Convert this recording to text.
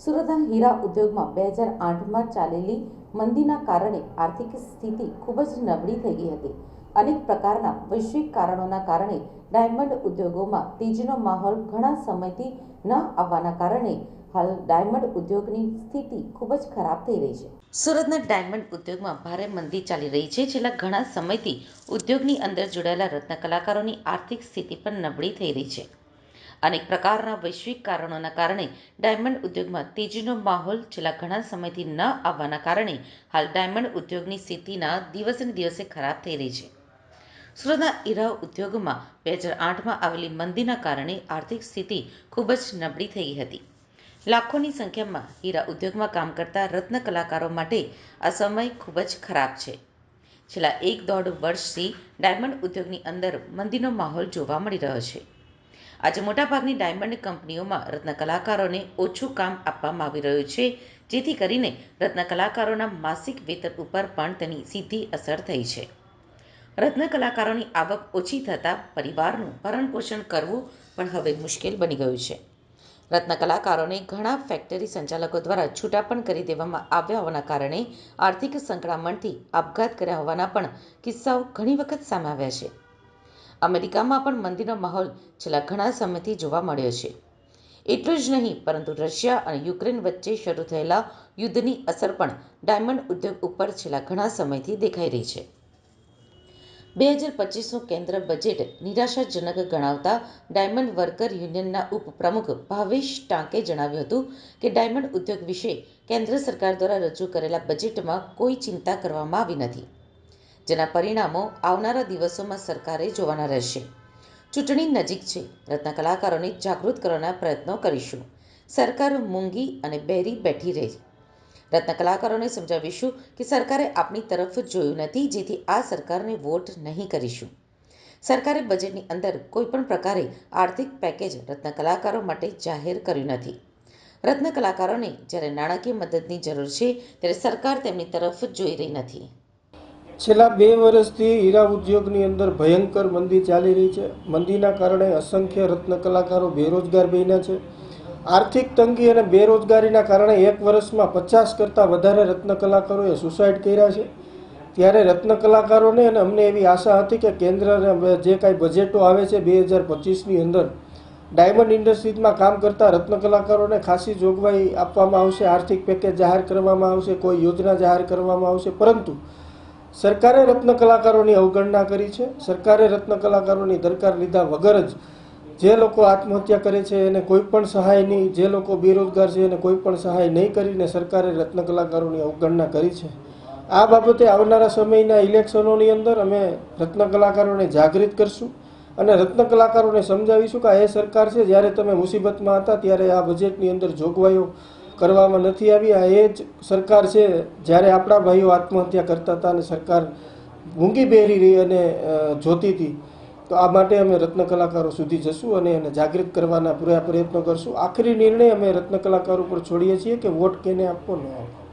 સુરતના હીરા ઉદ્યોગમાં 2008માં ચાલેલી મંદીના કારણે આર્થિક સ્થિતિ ખૂબ જ નબળી થઈ ગઈ હતી. અનેક પ્રકારના વૈશ્વિક કારણોના કારણે ડાયમંડ ઉદ્યોગોમાં તેજીનો માહોલ ઘણા સમયથી ન આવવાના કારણે હાલ ડાયમંડ ઉદ્યોગની સ્થિતિ ખૂબ જ ખરાબ થઈ રહી છે. સુરતના ડાયમંડ ઉદ્યોગમાં ભારે મંદી ચાલી રહી છે. છેલ્લા ઘણા સમયથી ઉદ્યોગની અંદર જોડાયેલા રત્ન કલાકારોની આર્થિક સ્થિતિ પણ નબળી થઈ રહી છે. અનેક પ્રકારના વૈશ્વિક કારણોના કારણે ડાયમંડ ઉદ્યોગમાં તેજીનો માહોલ છેલ્લા ઘણા સમયથી ન આવવાના કારણે હાલ ડાયમંડ ઉદ્યોગની સ્થિતિના દિવસે દિવસે ખરાબ થઈ રહી છે. સુરતના હીરા ઉદ્યોગમાં 2008માં આવેલી મંદીના કારણે આર્થિક સ્થિતિ ખૂબ જ નબળી થઈ ગઈ હતી. લાખોની સંખ્યામાં હીરા ઉદ્યોગમાં કામ કરતા રત્ન કલાકારો માટે આ સમય ખૂબ જ ખરાબ છે. છેલ્લા 1-1.5 વર્ષથી ડાયમંડ ઉદ્યોગની અંદર મંદીનો માહોલ જોવા મળી રહ્યો છે. આજે મોટાભાગની ડાયમંડ કંપનીઓમાં રત્ન કલાકારોને ઓછું કામ આપવામાં આવી રહ્યું છે, જેથી કરીને રત્ન કલાકારોના માસિક વેતન ઉપર પણ તેની સીધી અસર થઈ છે. રત્ન કલાકારોની આવક ઓછી થતાં પરિવારનું ભરણ પોષણ કરવું પણ હવે મુશ્કેલ બની ગયું છે. રત્ન કલાકારોને ઘણા ફેક્ટરી સંચાલકો દ્વારા છૂટા પણ કરી દેવામાં આવ્યા હોવાના કારણે આર્થિક સંકળામણથી આપઘાત કર્યા હોવાના પણ કિસ્સાઓ ઘણી વખત સામે આવ્યા છે. અમેરિકામાં પણ મંદીનો માહોલ છેલ્લા ઘણા સમયથી જોવા મળ્યો છે. એટલું જ નહીં, પરંતુ રશિયા અને યુક્રેન વચ્ચે શરૂ થયેલા યુદ્ધની અસર પણ ડાયમંડ ઉદ્યોગ ઉપર છેલ્લા ઘણા સમયથી દેખાઈ રહી છે. 2025નું કેન્દ્ર બજેટ નિરાશાજનક ગણાવતા ડાયમંડ વર્કર યુનિયનના ઉપપ્રમુખ ભાવેશ ટાંકે જણાવ્યું હતું કે ડાયમંડ ઉદ્યોગ વિશે કેન્દ્ર સરકાર દ્વારા રજૂ કરેલા બજેટમાં કોઈ ચિંતા કરવામાં આવી નથી, જેના પરિણામો આવનારા દિવસોમાં સરકારે જોવાના રહેશે. ચૂંટણી નજીક છે. રત્ન કલાકારોને જાગૃત કરવાના પ્રયત્નો કરીશું. સરકાર મૂંગી અને બેરી બેઠી રહી. રત્ન કલાકારોને સમજાવીશું કે સરકારે આપણી તરફ જોયું નથી, જેથી આ સરકારને વોટ નહીં કરીશું. સરકારે બજેટની અંદર કોઈ પણ પ્રકારે આર્થિક પેકેજ રત્ન કલાકારો માટે જાહેર કર્યું નથી. રત્ન કલાકારોને જ્યારે નાણાકીય મદદની જરૂર છે, ત્યારે સરકાર તેમની તરફ જોઈ રહી નથી. છેલ્લા 2 વર્ષથી હીરા ઉદ્યોગની અંદર ભયંકર મંદી ચાલી રહી છે. મંદીના કારણે અસંખ્ય રત્ન કલાકારો બેરોજગાર બન્યા છે. આર્થિક તંગી અને બેરોજગારીના કારણે 1 વર્ષમાં 50 કરતાં વધારે રત્ન કલાકારોએ સુસાઇડ કર્યા છે. ત્યારે રત્ન કલાકારોને અને અમને એવી આશા હતી કે કેન્દ્રના જે કાંઈ બજેટો આવે છે 2025ની અંદર ડાયમંડ ઇન્ડસ્ટ્રીઝમાં કામ કરતા રત્ન કલાકારોને ખાસી જોગવાઈ આપવામાં આવશે, આર્થિક પેકેજ જાહેર કરવામાં આવશે, કોઈ યોજના જાહેર કરવામાં આવશે. પરંતુ સરકારે રત્ન કલાકારોની અવગણના કરી છે. સરકારે રત્ન કલાકારોની દરકાર લીધા વગર જ જે લોકો આત્મહત્યા કરે છે એને કોઈ પણ સહાય નહીં, જે લોકો બેરોજગાર છે એને કોઈ પણ સહાય નહીં કરીને સરકારે રત્ન કલાકારોની અવગણના કરી છે. આ બાબતે આવનારા સમયના ઇલેક્શનોની અંદર અમે રત્ન કલાકારોને જાગૃત કરશું અને રત્ન કલાકારોને સમજાવીશું કે એ સરકાર છે, જ્યારે તમે મુસીબતમાં હતા ત્યારે આ બજેટની અંદર જોગવાઈઓ કરવામાં નથી આવી. આ એ જ સરકાર છે જ્યારે આપણા ભાઈઓ આત્મહત્યા કરતા હતા અને સરકાર મૂંગી બેરી રહી અને જોતી હતી. તો આ માટે અમે રત્ન કલાકારો સુધી જશું અને એને જાગૃત કરવાના પૂરા પ્રયત્નો કરશું. આખરી નિર્ણય અમે રત્ન કલાકારો પર છોડીએ છીએ કે વોટ કેને આપવો ન આપવો.